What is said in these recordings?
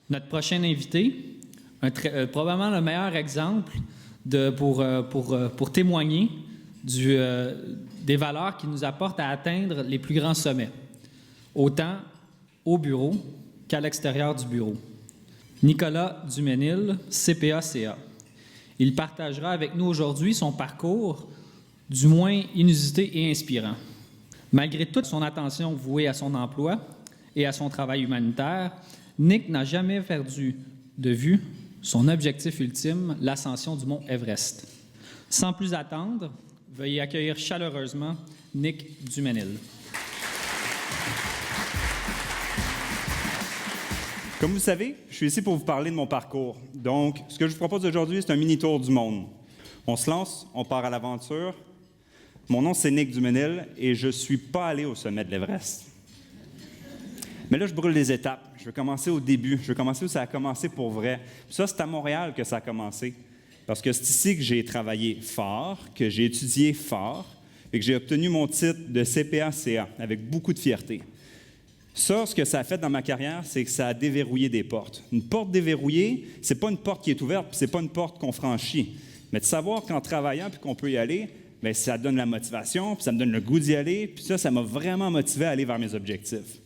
Notre prochain invité, probablement le meilleur exemple pour témoigner des valeurs qui nous apportent à atteindre les plus grands sommets, autant au bureau qu'à l'extérieur du bureau. Nicolas Duménil, CPA-CA. Il partagera avec nous aujourd'hui son parcours, du moins inusité et inspirant. Malgré toute son attention vouée à son emploi et à son travail humanitaire, Nick n'a jamais perdu de vue son objectif ultime, l'ascension du mont Everest. Sans plus attendre, veuillez accueillir chaleureusement Nick Duménil. Comme vous savez, je suis ici pour vous parler de mon parcours. Donc, ce que je vous propose aujourd'hui, c'est un mini-tour du monde. On se lance, on part à l'aventure. Mon nom, c'est Nick Duménil et je ne suis pas allé au sommet de l'Everest. Mais là, je brûle les étapes. Je vais commencer au début. Je vais commencer où ça a commencé pour vrai. Puis ça, c'est à Montréal que ça a commencé. Parce que c'est ici que j'ai travaillé fort, que j'ai étudié fort et que j'ai obtenu mon titre de CPA-CA avec beaucoup de fierté. Ça, ce que ça a fait dans ma carrière, c'est que ça a déverrouillé des portes. Une porte déverrouillée, ce n'est pas une porte qui est ouverte, puis ce n'est pas une porte qu'on franchit. Mais de savoir qu'en travaillant puis qu'on peut y aller, bien, ça donne la motivation, puis ça me donne le goût d'y aller, puis ça m'a vraiment motivé à aller vers mes objectifs.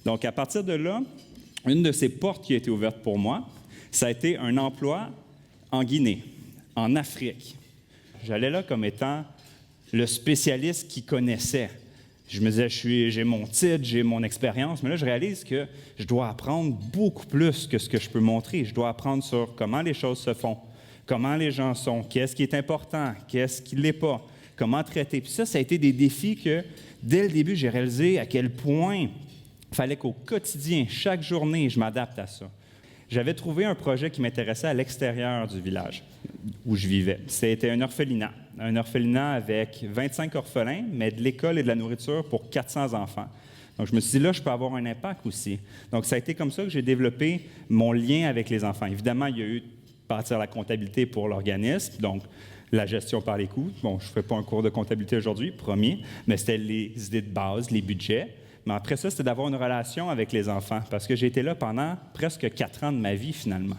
Donc, à partir de là, une de ces portes qui a été ouverte pour moi, ça a été un emploi en Guinée, en Afrique. J'allais là comme étant le spécialiste qui connaissait. Je me disais, j'ai mon titre, j'ai mon expérience, mais là, je réalise que je dois apprendre beaucoup plus que ce que je peux montrer. Je dois apprendre sur comment les choses se font, comment les gens sont, qu'est-ce qui est important, qu'est-ce qui ne l'est pas, comment traiter. Puis ça a été des défis que, dès le début, j'ai réalisé à quel point il fallait qu'au quotidien, chaque journée, je m'adapte à ça. J'avais trouvé un projet qui m'intéressait à l'extérieur du village où je vivais. C'était un orphelinat avec 25 orphelins, mais de l'école et de la nourriture pour 400 enfants. Donc, je me suis dit, là, je peux avoir un impact aussi. Donc, ça a été comme ça que j'ai développé mon lien avec les enfants. Évidemment, il y a eu partir la comptabilité pour l'organisme, donc la gestion par les coûts. Bon, je ne fais pas un cours de comptabilité aujourd'hui, promis, mais c'était les idées de base, les budgets. Mais après ça, c'était d'avoir une relation avec les enfants, parce que j'ai été là pendant presque 4 ans de ma vie, finalement.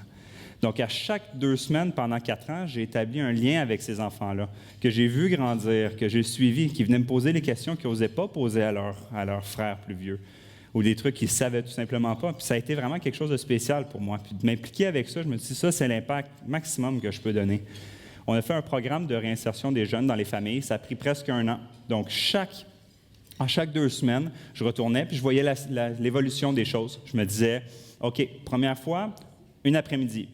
Donc, à chaque 2 semaines, pendant 4 ans, j'ai établi un lien avec ces enfants-là, que j'ai vu grandir, que j'ai suivi, qui venaient me poser les questions qu'ils n'osaient pas poser à leurs frères plus vieux, ou des trucs qu'ils ne savaient tout simplement pas. Puis ça a été vraiment quelque chose de spécial pour moi. Puis de m'impliquer avec ça, je me suis dit, ça, c'est l'impact maximum que je peux donner. On a fait un programme de réinsertion des jeunes dans les familles. Ça a pris presque 1 an. Donc, à chaque 2 semaines, je retournais puis je voyais l'évolution des choses. Je me disais, OK, première fois, une après-midi.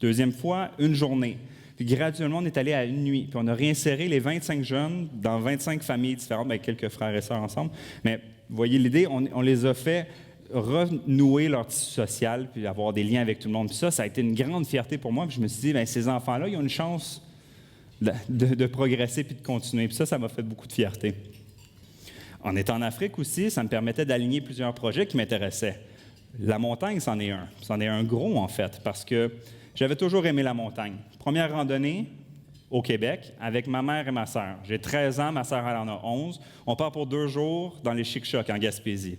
Deuxième fois, une journée. Puis graduellement, on est allé à une nuit. Puis on a réinséré les 25 jeunes dans 25 familles différentes, avec quelques frères et sœurs ensemble. Mais vous voyez l'idée, on les a fait renouer leur tissu social puis avoir des liens avec tout le monde. Puis ça a été une grande fierté pour moi. Puis je me suis dit, bien, ces enfants-là, ils ont une chance de progresser puis de continuer. Puis ça m'a fait beaucoup de fierté. En étant en Afrique aussi, ça me permettait d'aligner plusieurs projets qui m'intéressaient. La montagne, c'en est un. C'en est un gros, en fait, parce que j'avais toujours aimé la montagne. Première randonnée au Québec avec ma mère et ma sœur. J'ai 13 ans, ma sœur elle en a 11. On part pour 2 jours dans les Chic-Chocs, en Gaspésie.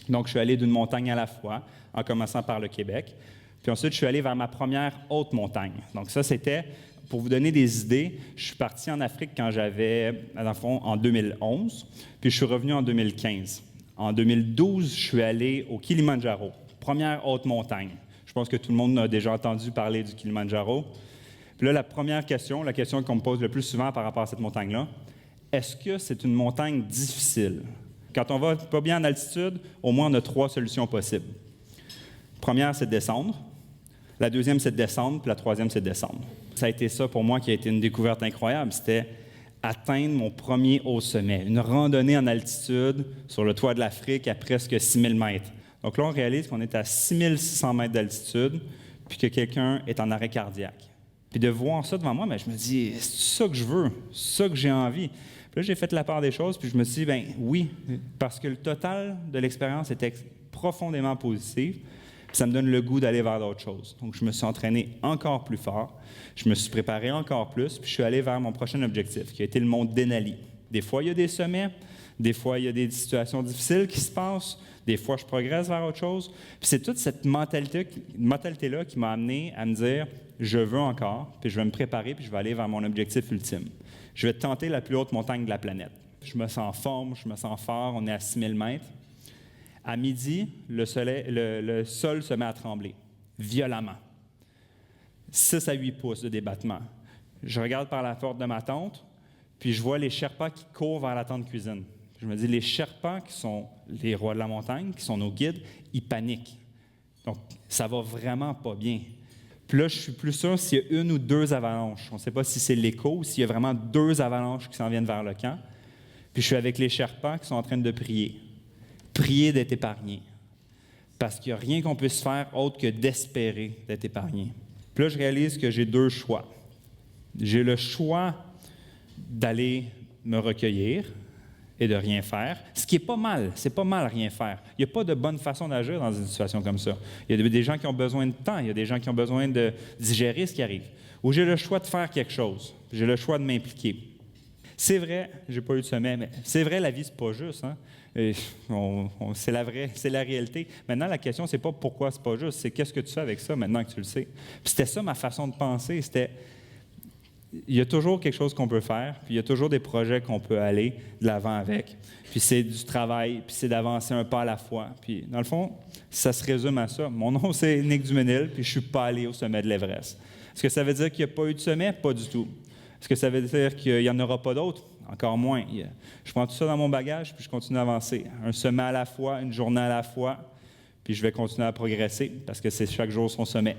Donc, je suis allé d'une montagne à la fois, en commençant par le Québec. Puis ensuite, je suis allé vers ma première haute montagne. Donc ça, c'était... Pour vous donner des idées, je suis parti en Afrique quand j'avais, dans le fond, en 2011, puis je suis revenu en 2015. En 2012, je suis allé au Kilimandjaro, première haute montagne. Je pense que tout le monde a déjà entendu parler du Kilimandjaro. Puis là, la première question, la question qu'on me pose le plus souvent par rapport à cette montagne-là, est-ce que c'est une montagne difficile? Quand on va pas bien en altitude, au moins on a 3 solutions possibles. Première, c'est de descendre. La deuxième, c'est de descendre, puis la troisième, c'est de descendre. Ça a été ça pour moi qui a été une découverte incroyable. C'était atteindre mon premier haut sommet, une randonnée en altitude sur le toit de l'Afrique à presque 6000 mètres. Donc là, on réalise qu'on est à 6600 mètres d'altitude, puis que quelqu'un est en arrêt cardiaque. Puis de voir ça devant moi, bien, je me dis, c'est ça que je veux, c'est ça que j'ai envie. Puis là, j'ai fait la part des choses, puis je me suis dit, bien oui, parce que le total de l'expérience était profondément positif. Ça me donne le goût d'aller vers d'autres choses. Donc, je me suis entraîné encore plus fort, je me suis préparé encore plus, puis je suis allé vers mon prochain objectif, qui a été le mont Denali. Des fois, il y a des sommets. Des fois, il y a des situations difficiles qui se passent. Des fois, je progresse vers autre chose. Puis c'est toute cette mentalité-là qui m'a amené à me dire, je veux encore, puis je vais me préparer, puis je vais aller vers mon objectif ultime. Je vais tenter la plus haute montagne de la planète. Je me sens en forme, je me sens fort, on est à 6000 mètres. À midi, le sol se met à trembler, violemment. 6 à 8 pouces de débattement. Je regarde par la porte de ma tente, puis je vois les Sherpas qui courent vers la tente cuisine. Je me dis, les Sherpas, qui sont les rois de la montagne, qui sont nos guides, ils paniquent. Donc, ça va vraiment pas bien. Puis là, je suis plus sûr s'il y a 1 ou 2 avalanches. On ne sait pas si c'est l'écho ou s'il y a vraiment 2 avalanches qui s'en viennent vers le camp. Puis je suis avec les Sherpas qui sont en train de prier. Prier d'être épargnés. Parce qu'il n'y a rien qu'on puisse faire autre que d'espérer d'être épargné. Puis là, je réalise que j'ai 2 choix. J'ai le choix d'aller me recueillir et de rien faire, ce qui n'est pas mal. C'est pas mal rien faire. Il n'y a pas de bonne façon d'agir dans une situation comme ça. Il y a des gens qui ont besoin de temps, il y a des gens qui ont besoin de digérer ce qui arrive. Ou j'ai le choix de faire quelque chose. J'ai le choix de m'impliquer. C'est vrai, j'ai pas eu de sommet, mais c'est vrai, la vie, c'est pas juste. Hein? C'est la réalité. Maintenant, la question, c'est pas pourquoi c'est pas juste, c'est qu'est-ce que tu fais avec ça maintenant que tu le sais. Puis c'était ça ma façon de penser, c'était il y a toujours quelque chose qu'on peut faire, puis il y a toujours des projets qu'on peut aller de l'avant avec. Puis c'est du travail, puis c'est d'avancer un pas à la fois. Puis dans le fond, ça se résume à ça. Mon nom, c'est Nick Duménil, puis je suis pas allé au sommet de l'Everest. Est-ce que ça veut dire qu'il n'y a pas eu de sommet? Pas du tout. Est-ce que ça veut dire qu'il n'y en aura pas d'autres? Encore moins. Je prends tout ça dans mon bagage, puis je continue à avancer. Un sommet à la fois, une journée à la fois, puis je vais continuer à progresser, parce que c'est chaque jour son sommet.